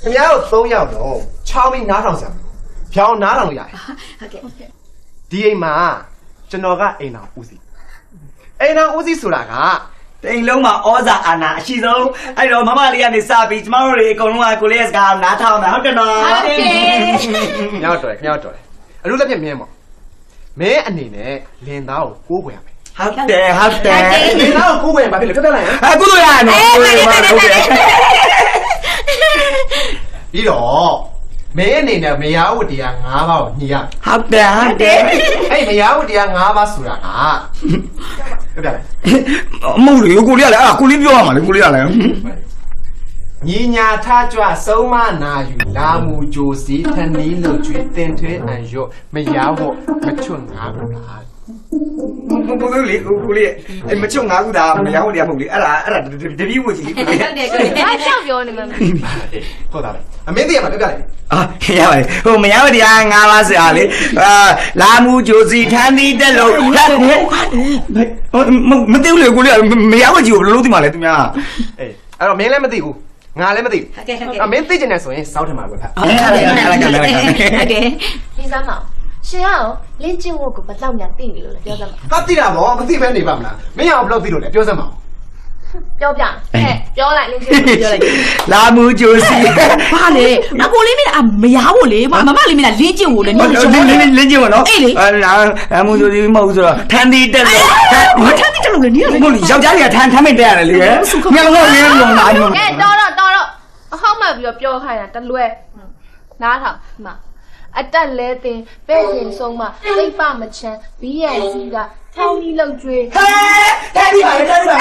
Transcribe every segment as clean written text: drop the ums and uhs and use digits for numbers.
ခင်ဗျားတို့3ယောက်တော့ချောင်းပြီးနားထောင်စရာဖြောင်းနားထောင်လို့ရတယ်ဟုတ်ကဲ့ဒီအိမ်မှာကျွန်တော်ကအိမ်တော်ဦးစီးအိမ်တော်ဦးစီးဆိုတာကတိမ်လုံးမှာဩဇာအာဏာအရှိဆုံးအဲ့တော့မမလေးကနေစပြီးကျမတို့တွေအကုန်လုံးကကိုလေးစကားနားထောင်တာဟုတ်တယ်နော်ဟုတ်တယ်ခင်ဗျားတော်တယ်အလို့လက်ပြမြင်းပေါ့မင်းအနေနဲ့လင်သားကိုကိုးကွယ်ရမယ်ဟုတ်တယ်လင်သားကိုကိုးကွယ်ရမှာဖြစ်လို့တက်လိုက်ဟမ်အခုလိုရနော်ဟုတ်တယ်ပြီးတော့မင်းအနေနဲ့မယားဝတ္တရား5ပါးကိုညှိရဟုတ်တယ်အဲ့မယားဝတ္တရား5ပါးဆိုတာကဟုတ်တယ်မဟုတ်လေကိုလေးကလည်းအဲ့ကိုလေးပြောရမှာလေကိုလေးကလည်းညီညာထားကြွဆုံးမနာယူလာမူကြိုစီထန်နီးလို့ကျွေတင်ထွေးအန်ရော့မယားဝတ်မချွတ်ငါဘူးလားဘုံလေးကိုလေးအဲ့မချွတ်ငါဘူးဒါမယားဝတ်တရားမဟုတ်လေအဲ့ဒါတပည့်ဝတ်ကြီးကိုလေးဟုတ်တယ်ကိုလေးအားချောက်ပြောနေမှာဟုတ်တာပဲအမင်းသိရမှာပြောပြလိုက်ရပါတယ်ဟိုမယားဝတ်တရား5ပါးစရာလေလာမူကြိုစီထန်းသီးတက်လို့မသိဘူးလေကိုလေးမယားဝတ်ကြီးကိုဘယ်လိုလုပ်သိမှာလဲသူများအေးအဲ့တော့မင်းလည်းမသိဘူးငါလည်းမသိဘူးအမင်းသိကျင်နေဆိုရင်စောက်ထမှာပဲဖတ်ဟုတ်တယ်ဒီစမ်းမရှင်ရောလင်းကျင်ဝတ်ကိုဘယ်လောက်များသိနေလို့လဲပြောစမ်းပါဟာသိတာဗောမသိဘဲနေပါမလားမင်းအောင်ဘယ်လောက်သိလို့လဲပြောစမ်းပါပြောပြပြောလိုက်လင်းကျင်ပြောလိုက်လာမူကြိုစီဘာလဲအကိုလေးမင်းမရဘူးလေမမလေးမင်းလင်းကျင်ကိုလေလင်းကျင်ပါနော်လာမူကြိုစီမဟုတ်ဆိုတော့ထန်းသီးတက်လို့ထန်းသီးတက်လို့လေနည်းလေယောက်ျားကြီးကထန်းမတက်ရတယ်လေညလုံးရင်းလုံးလာညတော်အဟောက်မှပြီးတော့ပြောခိုင်းတာတလွဲနားထောင်ဒီမှာအတက်လဲတင်ပဲ့ရင်ဆုံးမသိပ်ပမချမ်းဘီးရန်စီကထောင်းကြီးလောက်ကျွေးဟဲတက်ပြီပါလေအဲ့ဒါ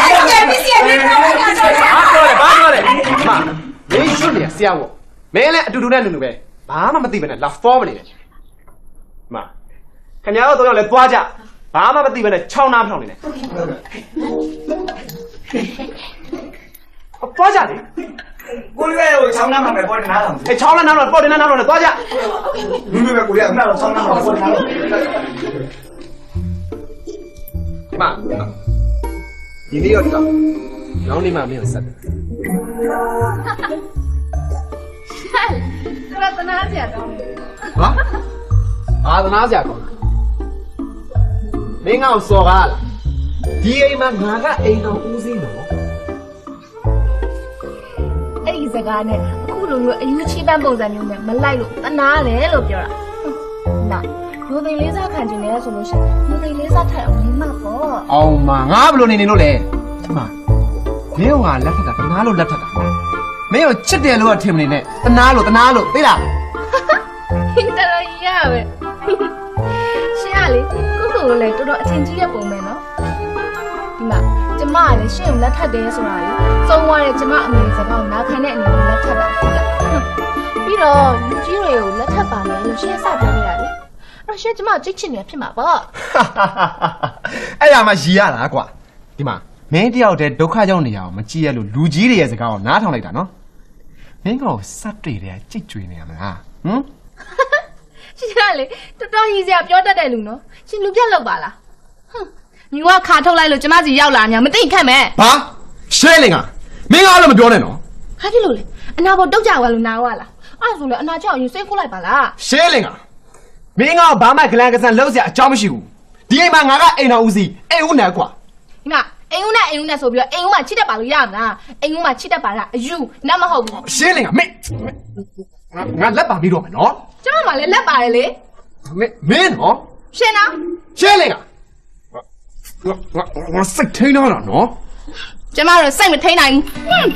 ပစ္စည်းလေးတော့ဘာပြောလဲမင်းရှုပ်နေရဆရာပေါ့မင်းလည်းအတူတူနဲ့နူနူပဲဘာမှမသိပဲနဲ့လာဖောမနေတယ်မခင်ဗျားတို့တော့လည်းသွားကြဘာမှမသိပဲနဲ့ချောင်းနားဖောင်နေတယ်သွားကြလေကိုလေးကချောင်းနားမှာပဲပေါ်နေတာအေးချောင်းနားတော့ပေါ်နေတာနားတော့သွားကြမင်းပဲကိုလေးကနားတော့ချောင်းနားမှာပေါ်နေတာဒီနေ့တော့နောင်လေးမှမင်းကိုဆက်တယ်ရတနာစရာကောင်းတယ်ဟာအာသနာစရာကောင်းမင်းကောင်စော်ကားလားဒီအိမ်မှာငါကအိမ်တော်ဦးစီးနော်အဲ့ဒီစကားနဲ့အခုလိုမျိုးအယူချီးပန်းပုံစံမျိုးနဲ့မလိုက်လို့တနာတယ်လို့ပြောတာနာလူသိလေးစားခံကျင်တယ်ဆိုလို့ရှိရင်လူသိလေးစားထိုင်အောင်နေမှာပေါ့အောင်မငါဘယ်လိုနေလို့လဲဒီမှာမင်းကလက်ထက်ကတနာလို့လက်ထက်ကမင်းကိုချစ်တယ်လို့ထင်မနေနဲ့တနာလို့သိလားဟင်တရရပဲရှင်ကလေကိုကိုလည်းတော်တော်အထင်ကြီးတဲ့ပုံပဲနော်ဒီမှာကျမကလည်းရှင်ကိုလက်ထပ်တယ်ဆိုတာလေသုံးသွားတဲ့ကျမအမေစကားကိုနားခံတဲ့အနေနဲ့လက်ထပ်တာဟုတ်လားပြီးတော့လူကြီးတွေကိုလက်ထပ်ပါမယ်လို့ရှင်စပြောနေတာလေအဲ့ရှင်ကျမကြိတ်ချင်နေဖြစ်မှာပေါ့အဲ့ဒါမှရီရတာကွာဒီမှာမင်းတယောက်တည်းဒုက္ခရောက်နေရအောင်မကြည့်ရလို့လူကြီးတွေရဲ့စကားကိုနားထောင်လိုက်တာနော်မင်းကောင်စတ်တွေ့တယ်ကြိတ်ကြွေနေရမလားရှင်ကလေတော်တော်ကြီးစရာပြောတတ်တဲ့လူနော်ရှင်လူပြတ်လောက်ပါလားမြူကခါထုတ်လိုက်လို့ကျမစီရောက်လာညာမသိခက်မဲ့ဘာရှဲလင်ကမင်းကားလည်းမပြောနဲ့နော်ဟာဖြစ်လို့လေအနာပေါ်တုတ်ကြွားလို့နားဝါလားအဲ့ဒါဆိုလေအနာချောက်ရင်စိတ်ခိုးလိုက်ပါလားရှဲလင်ကမင်းကဘာမှဂလန်ကစန်လှုပ်စရာအကြောင်းမရှိဘူးဒီအိမ်မှာငါကအိမ်တော်ဦးစီးအိမ်ဦးနဲ့ကွာဒီမှာအိမ်ဦးနဲ့ဆိုပြီးတော့အိမ်ဦးမှာချစ်တတ်ပါလို့ရမလားအိမ်ဦးမှာချစ်တတ်ပါလားအယူနတ်မဟုတ်ဘူးရှင်းလင်ကမင်းငါလက်ပါပြီးတော့မယ်နော်ကျမမှလည်းလက်ပါတယ်လေမင်းနော်ရှင်းနော်ရှင်းလင်ကငါစိတ်ထိန်းတော့နော်ကျမတို့စိတ်မထိန်းနိုင်ဘူး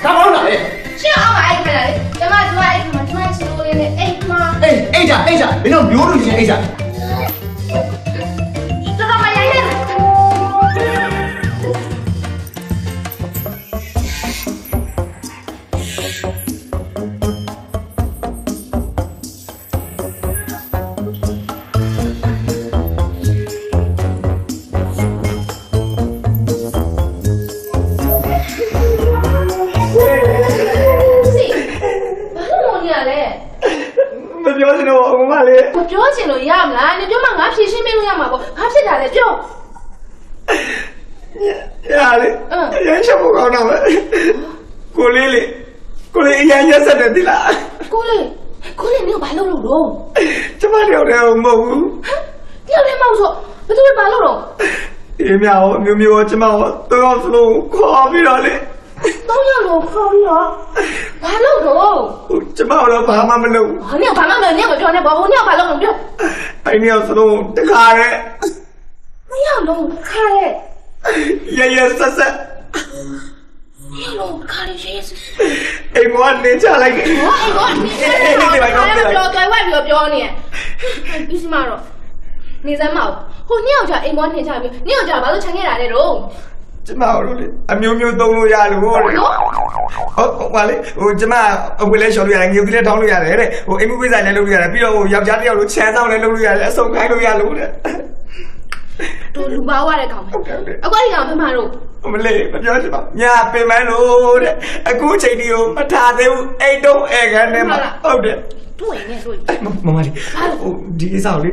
ကောင်းလာလေရှင်းအောင်ပါအဲ့ခါလေကျမတို့အဲ့ခါမှာကျမစီလိုလေးနဲ့အိတ်မှာအိတ်ကြမင်းတို့မျိုးလို့ချင်းအိတ်ကြတော်မရရဲ့ပြောချင်တော့အမလေးမပြောချင်လို့ရမလားနေပြောမှငါဖြေရှင်းပေးလို့ရမှာပေါ့ဘာဖြစ်တာလဲပြော呀嘞，人什么搞那么？过来嘞，过来人家啥的的啦？ကိုလေးနေဘာလုပ်လို့တော့ 怎么聊聊么？ တယောက်တည်းမောက်ဆိုဘယ်သူလဲဘာလုပ်တော့ 你苗苗苗，怎么都要是弄垮不了嘞？ 3ယောက်လုံးခေါ်ပြီးတော့ဘာလုပ်တော့ 怎么了？爸妈没弄， ဟောနေဘာမှမလုပ်နေမပြောနဲ့ဘာဘူးနေဘာလုပ်လို့ပြော 哎，你要是弄这卡嘞， 2ယောက်လုံးခါရဲ 爷实实， 2ယောက်လုံးခါရဲရေးစ 哎，我你家来个， ဟောအေးကောနေပြောကြွယ်ဝက်ပြီးပြောနေပြီးစီမတော့နေစမ်းမအောင်ဟို2ယောက်ကြာအိမ်ပေါ်ထင်ချပြီး2ယောက်ကြာဘာလို့ခြံခဲ့တာလဲတော့ 怎么了嘞？啊，苗苗东路呀，路嘞。 ဟုတ်လေဟိုကျမအဝေးလဲလျှော်လို့ရတယ်ငြုပ်ကလေးထောင်းလို့ရတယ်တဲ့ဟိုအိမ်မှုကိစ္စလည်းလုပ်လို့ရတယ်ပြီးတော့ဟိုယောက်ျားတစ်ယောက်လိုခြံဆောင်လည်းလုပ်လို့ရတယ်အစုံခိုင်းလို့ရလို့တဲ့ တို့လူပါဝတဲ့ကောင်ပဲအကွာဒီကောင်ဖမတို့ မလေးမပြောချင်ပါညာပင်မလို့တဲ့အခုချိန်ဒီကိုမထားသေးဘူးအိတ်တုံးဧကန်နဲ့မှာဟုတ်တယ် တွေ့နေတွေ့ မမလေးဟိုဒီကိစ္စကိုလေ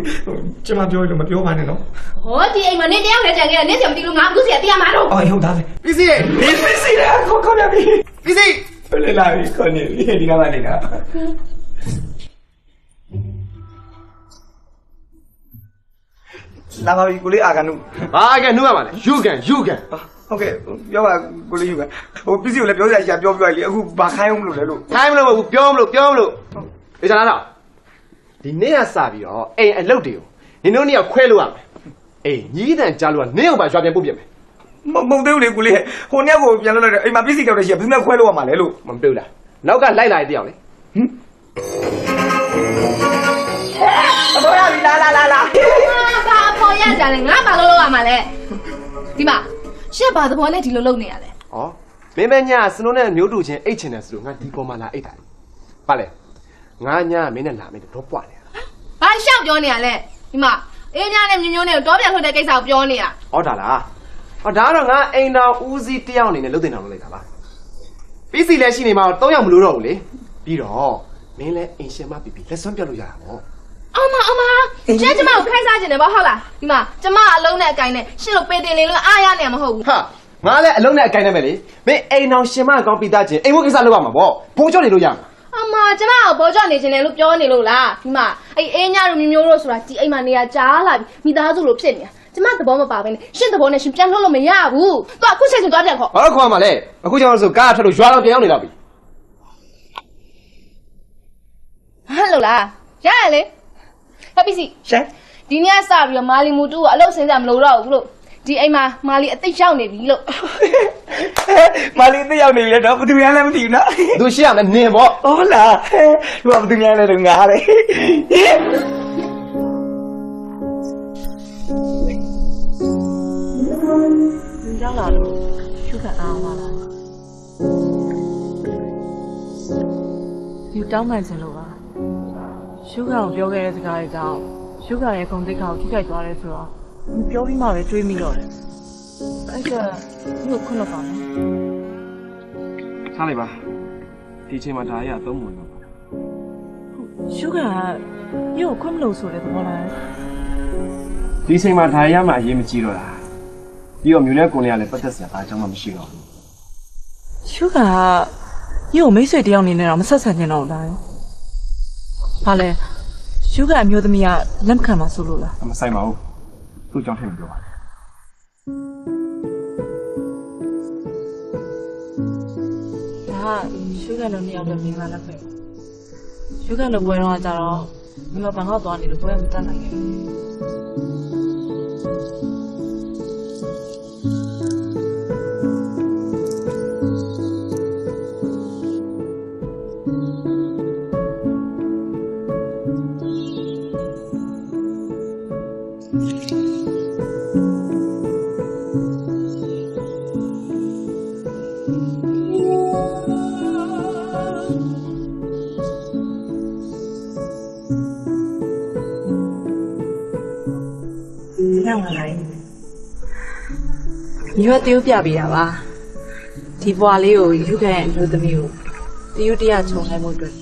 ကျမပြောလို့မပြောပါနဲ့နော် ဟောဒီအိမ်မှာနေတယောက်နဲ့ကြံခဲ့တယ်နေစရာမသိလို့ငါဘူးစီတရားမှာတော့ အော်ဟုတ်သားပဲ ပြည်စီ ဒီပစ္စည်းလည်းခေါ်ရပြီ ပြည်စီ ဘယ်လာပြီခေါ်နေပြီဒီကမှနေတာလာပါပြီကိုလေးအာကန်နု ဘာကနှုတ်ရမှာလဲယူကန် ဟုတ်ကဲ့ပြောပါကိုလေးယူကဟိုပစ္စည်းကိုလည်းပြောစရာကြီးပြောလိုက်လေအခုဘာခိုင်းအောင်မလို့လဲလို့ ထိုင်းမလို့မဟုတ်ဘူးပြောမလို့ဒီစားလားဒီနေ့ကစပြီးတော့အိမ်အလုတ်တွေကိုနင်တို့နှစ်ယောက်ခွဲလို့ရမယ်အေးညီးတန်ကြားလို့ကနင်းအောင်ပါရွာပြန်ပုတ်ပြမယ် မုံသေးဘူးလေကိုလေးဟိုနှစ်ယောက်ကိုပြန်လွှတ်လိုက်တယ်အိမ်မှာပစ္စည်းကြောက်တဲ့ရှိဘယ်သူမှခွဲလို့ရမှာလဲလို့ မပြုတ်လားနောက်ကလိုက်လာတဲ့တယောက်လေ တော်ရပြီလာ ဘာပေါ်ရကြလဲငါဘာလို့လုပ်ရမှာလဲဒီမှာရှက်ဘာသဘောနဲ့ဒီလိုလုပ်နေရလဲ ဩမင်းမညာစနိုးနဲ့မျိုးတူချင်းအိတ်ချင်တယ်ဆိုလို့ငါဒီပေါ်မှာလာအိတ်တာပါလေငါညာမင်းနဲ့လာမင်းတော့ပွားနေ ဘာရှောက်ပြောနေရလဲဒီမှာအေးများနဲ့မျိုးနဲ့တော့ပြန်ထွက်တဲ့ကိစ္စကိုပြောနေရ ဩဒါလားဩဒါကတော့ငါအိမ်တော်ဦးစီးတယောက်အနေနဲ့လုပ်တင်တော်လုပ်လိုက်တာပါပြီးစီလည်းရှိနေမှာတော့3ယောက်မလို့တော့ဘူးလေပြီးတော့မင်းလည်းအိမ်ရှင်မပြပြလက်စွမ်းပြတ်လို့ရတာပေါ့ အမကျမကိုခိုင်းစားခြင်းတယ်ဗောဟုတ်လားဒီမှာကျမအလုံးနဲ့အကိုင်းနဲ့ရှင်းလို့ပေတင်လေးလို့အားရနေမှာမဟုတ်ဘူး ဟာငါလည်းအလုံးနဲ့အကိုင်းနဲ့ပဲလေမင်းအိမ်တော်ရှင်မအကောင်းပြီးသားချင်းအိမ်ဝတ်ကိစ္စလုပ်ရမှာပေါ့ဘိုးကျော်နေလို့ရမှာ အမကျမကိုဘောကြောနေခြင်းတယ်လို့ပြောနေလို့လားဒီမှာအေးညတို့မျိုးတို့ဆိုတာဒီအိမ်မှာနေရကြားလာပြီမိသားစုလိုဖြစ်နေတာကျမသဘောမပါဘဲနဲ့ရှင်းသဘောနဲ့ရှင်ပြန်လို့မရဘူးသူအခုချက်ချင်းသွားပြန်ခေါ် ဘာလို့ခေါ်မှာလဲအခုကြောင့်ဆိုကားထွက်လို့ရွာတော့ပြန်ရောက်နေတော့ပြီ ဟဲ့လို့လားရရလေဟဲ့ပစ္စည်း ရှမ်း ဒီနေ့စပြီးတော့မာလီမူတူကိုအလုပ်ဆင်းစားမလို့တော့ဘူးလို့ဒီအိမ်မှာမာလီအသိရောက်နေပြီလို့ မာလီသိရောက်နေပြီတော့ဘယ်သူများလည်းမသိဘူးနော် သူရှေ့ရမယ်နင်ပေါ့ ဟုတ်လားသူကဘယ်သူများလဲတော့ငါလေ ရောက်လာလို့ရှုခအားပါလားဒီတောင်းမှန်ချင်လို့ပါရှုခကိုပြောခဲ့တဲ့စကားတွေကြောင့်ရှုခရဲ့ဂုဏ်သိက္ခာကိုထိခိုက်သွားတယ်ဆိုတော့မပြောပြီးမှပဲတွေးမိတော့တယ်အဲ့ဒါဒီကိုခွင့်လို့ပါမယ် ထားလိုက်ပါဒီအချိန်မှာဒါရအသုံးဝင်တော့ ရှုခကဒီကိုခွင့်မလို့ဆိုတဲ့သဘောလား ဒီအချိန်မှာဒါရမှအရေးမကြီးတော့တာပြီးတော့မြို့နဲ့ကိုယ်နဲ့ကလည်းပတ်သက်စရာဘာအကြောင်းမှမရှိတော့ဘူး ရှုခကဒီကိုမိတ်ဆွေတယောက်အနေနဲ့တော့မဆက်ဆံနေတော့ဘူးလားဘာလဲရှုခအမျိုးသမီးကလက်မခံပါဆိုလို့လား မဆိုင်ပါဘူးသူ့ကြောင့်ထင်ပြောပါ ဒါကရှုခလုံးနှစ်ယောက်လည်းမိမလက်ပဲရှုခလုံးပွဲတော့ကြတော့ဒီမှာဘန်ကောက်သွားနေလို့ပွဲမတက်နိုင်ဘူးရောက်လာတယ်။ရွက်tiêuပြပေးတာပါ။ဒီဘွားလေးကိုယူခဲ့တဲ့အမျိုးသမီးကိုတယူတရားချုံနိုင်မှုအတွက်